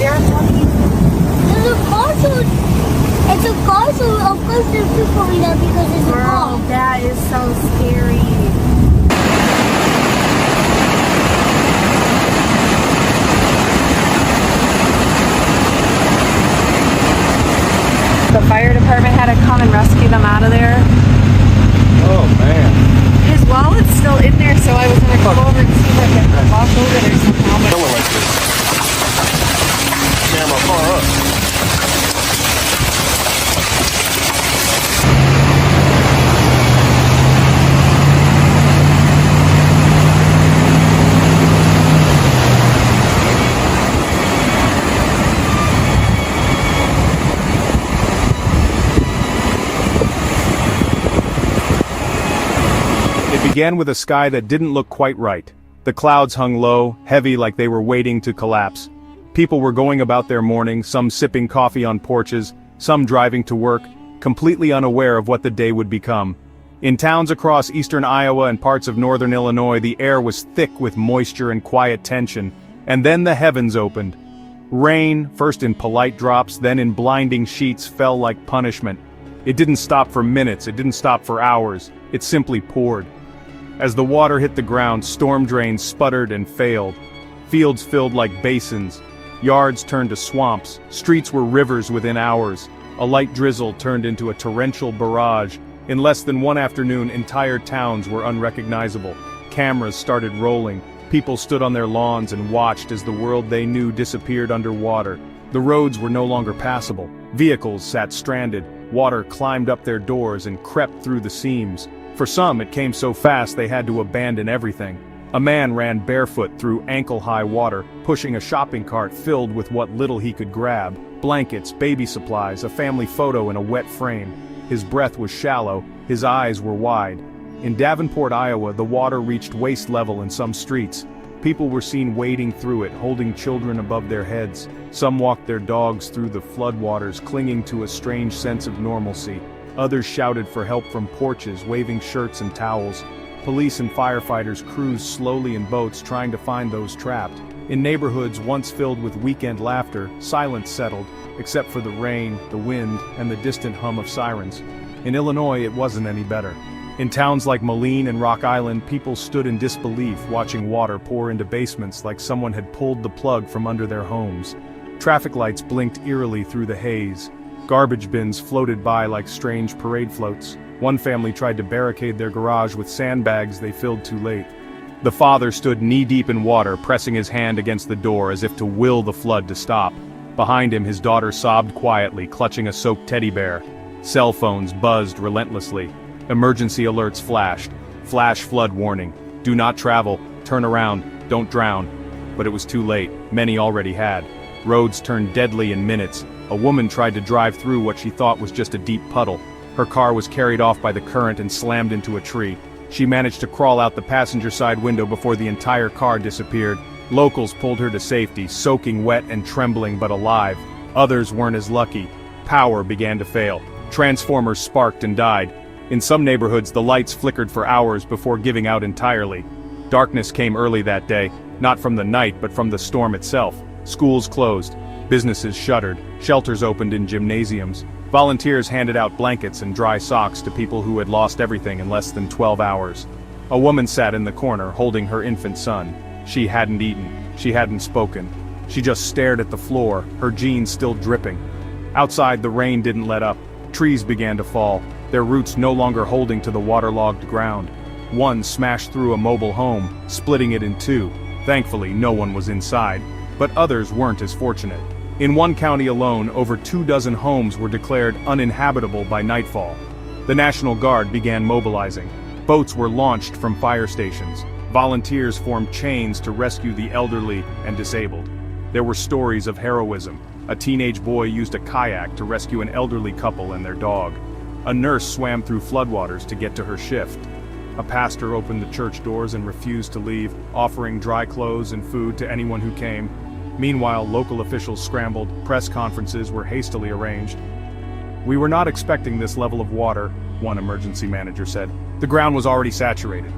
There are monkeys. There's a car, so it's a car, so of course there's people in there because it's a car. Girl, that is so scary. The fire department had to come and rescue them out of there. Oh man. His wallet's still in there, so I was gonna go over and see if I could walk over there somehow. But Going like this. Camera far up. It began with a sky that didn't look quite right. The clouds hung low, heavy like they were waiting to collapse. People were going about their morning, some sipping coffee on porches, some driving to work, completely unaware of what the day would become. In towns across eastern Iowa and parts of northern Illinois, the air was thick with moisture and quiet tension. And then the heavens opened. Rain, first in polite drops, then in blinding sheets, fell like punishment. It didn't stop for minutes, it didn't stop for hours, it simply poured. As the water hit the ground, storm drains sputtered and failed. Fields filled like basins. Yards turned to swamps. Streets were rivers within hours. A light drizzle turned into a torrential barrage. In less than one afternoon, entire towns were unrecognizable. Cameras started rolling. People stood on their lawns and watched as the world they knew disappeared underwater. The roads were no longer passable. Vehicles sat stranded. Water climbed up their doors and crept through the seams. For some, it came so fast they had to abandon everything. A man ran barefoot through ankle-high water, pushing a shopping cart filled with what little he could grab: blankets, baby supplies, a family photo in a wet frame. His breath was shallow, his eyes were wide. In Davenport, Iowa, the water reached waist level in some streets. People were seen wading through it, holding children above their heads. Some walked their dogs through the floodwaters, clinging to a strange sense of normalcy. Others shouted for help from porches, waving shirts and towels. Police and firefighters cruised slowly in boats, trying to find those trapped. In neighborhoods once filled with weekend laughter, silence settled, except for the rain, the wind, and the distant hum of sirens. In Illinois, it wasn't any better. In towns like Moline and Rock Island, people stood in disbelief, watching water pour into basements like someone had pulled the plug from under their homes. Traffic lights blinked eerily through the haze. Garbage bins floated by like strange parade floats. One family tried to barricade their garage with sandbags they filled too late. The father stood knee-deep in water, pressing his hand against the door as if to will the flood to stop. Behind him, his daughter sobbed quietly, clutching a soaked teddy bear. Cell phones buzzed relentlessly. Emergency alerts flashed. Flash flood warning. Do not travel. Turn around. Don't drown. But it was too late. Many already had. Roads turned deadly in minutes. A woman tried to drive through what she thought was just a deep puddle. Her car was carried off by the current and slammed into a tree. She managed to crawl out the passenger side window before the entire car disappeared. Locals pulled her to safety, soaking wet and trembling but alive. Others weren't as lucky. Power began to fail. Transformers sparked and died. In some neighborhoods, the lights flickered for hours before giving out entirely. Darkness came early that day, not from the night but from the storm itself. Schools closed. Businesses shuttered. Shelters opened in gymnasiums. Volunteers handed out blankets and dry socks to people who had lost everything in less than 12 hours. A woman sat in the corner, holding her infant son. She hadn't eaten. She hadn't spoken. She just stared at the floor, her jeans still dripping. Outside, the rain didn't let up. Trees began to fall, their roots no longer holding to the waterlogged ground. One smashed through a mobile home, splitting it in two. Thankfully, no one was inside, but others weren't as fortunate. In one county alone, over 24 homes were declared uninhabitable by nightfall. The National Guard began mobilizing. Boats were launched from fire stations. Volunteers formed chains to rescue the elderly and disabled. There were stories of heroism. A teenage boy used a kayak to rescue an elderly couple and their dog. A nurse swam through floodwaters to get to her shift. A pastor opened the church doors and refused to leave, offering dry clothes and food to anyone who came. Meanwhile, local officials scrambled, press conferences were hastily arranged. "We were not expecting this level of water," one emergency manager said. "The ground was already saturated.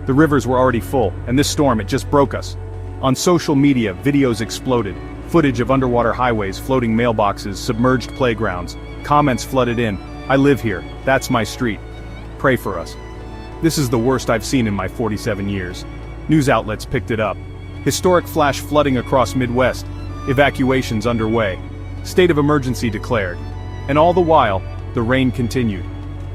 The rivers were already full, and this storm, it just broke us." On social media, videos exploded. Footage of underwater highways, floating mailboxes, submerged playgrounds. Comments flooded in. I live here. That's my street. Pray for us. This is the worst I've seen in my 47 years. News outlets picked it up. Historic flash flooding across Midwest. Evacuations underway. State of emergency declared. And all the while, the rain continued.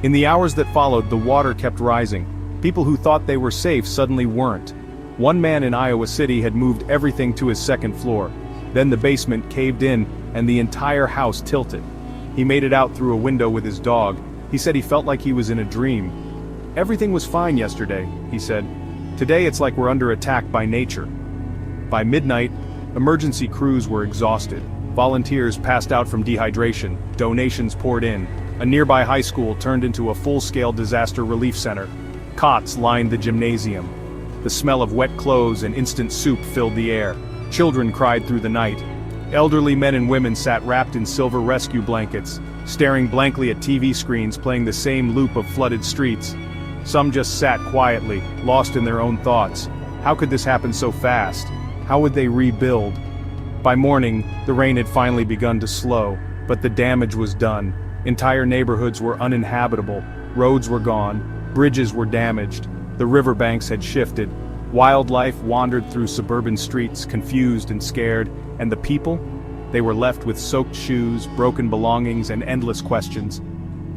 In the hours that followed, the water kept rising. People who thought they were safe suddenly weren't. One man in Iowa City had moved everything to his second floor. Then the basement caved in, and the entire house tilted. He made it out through a window with his dog. He said he felt like he was in a dream. Everything was fine yesterday, he said. Today it's like we're under attack by nature. By midnight, emergency crews were exhausted. Volunteers passed out from dehydration. Donations poured in. A nearby high school turned into a full-scale disaster relief center. Cots lined the gymnasium. The smell of wet clothes and instant soup filled the air. Children cried through the night. Elderly men and women sat wrapped in silver rescue blankets, staring blankly at TV screens playing the same loop of flooded streets. Some just sat quietly, lost in their own thoughts. How could this happen so fast? How would they rebuild? By morning, the rain had finally begun to slow, but the damage was done. Entire neighborhoods were uninhabitable. Roads were gone. Bridges were damaged. The riverbanks had shifted. Wildlife wandered through suburban streets, confused and scared, and the people? They were left with soaked shoes, broken belongings, and endless questions.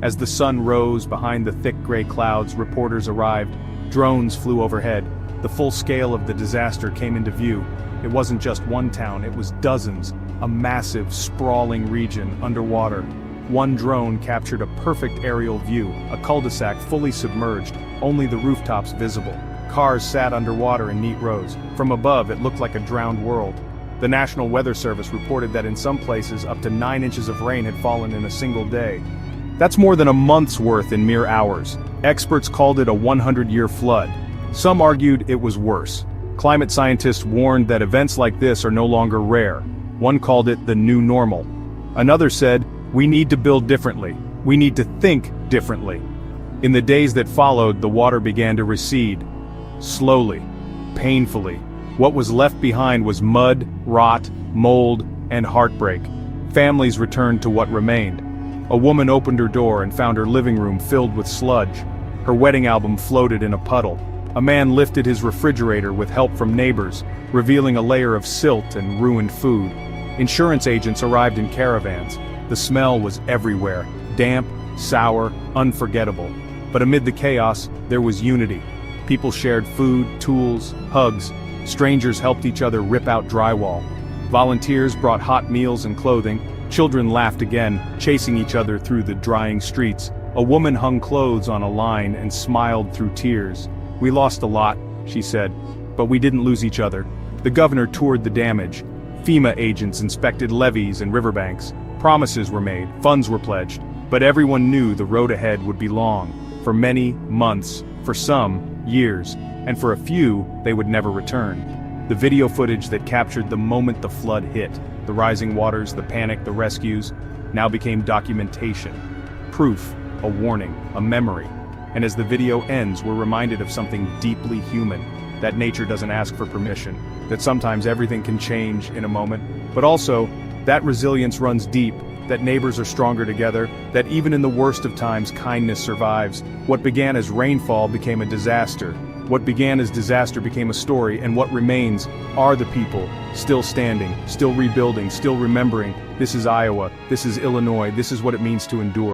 As the sun rose behind the thick gray clouds, reporters arrived. Drones flew overhead. The full scale of the disaster came into view. It wasn't just one town, it was dozens, a massive, sprawling region underwater. One drone captured a perfect aerial view, a cul-de-sac fully submerged, only the rooftops visible. Cars sat underwater in neat rows. From above, it looked like a drowned world. The National Weather Service reported that in some places up to 9 inches of rain had fallen in a single day. That's more than a month's worth in mere hours. Experts called it a 100-year flood. Some argued it was worse. Climate scientists warned that events like this are no longer rare. One called it the new normal. Another said, we need to build differently. We need to think differently. In the days that followed, the water began to recede. Slowly, painfully. What was left behind was mud, rot, mold, and heartbreak. Families returned to what remained. A woman opened her door and found her living room filled with sludge. Her wedding album floated in a puddle. A man lifted his refrigerator with help from neighbors, revealing a layer of silt and ruined food. Insurance agents arrived in caravans. The smell was everywhere, damp, sour, unforgettable. But amid the chaos, there was unity. People shared food, tools, hugs. Strangers helped each other rip out drywall. Volunteers brought hot meals and clothing. Children laughed again, chasing each other through the drying streets. A woman hung clothes on a line and smiled through tears. We lost a lot, she said, but we didn't lose each other. The governor toured the damage. FEMA agents inspected levees and riverbanks. Promises were made, funds were pledged, but everyone knew the road ahead would be long. For many months, for some, years, and for a few, they would never return. The video footage that captured the moment the flood hit, the rising waters, the panic, the rescues, now became documentation. Proof, a warning, a memory. And as the video ends, we're reminded of something deeply human, that nature doesn't ask for permission, that sometimes everything can change in a moment, but also, that resilience runs deep, that neighbors are stronger together, that even in the worst of times, kindness survives. What began as rainfall became a disaster. What began as disaster became a story, and what remains are the people, still standing, still rebuilding, still remembering. This is Iowa, this is Illinois, this is what it means to endure.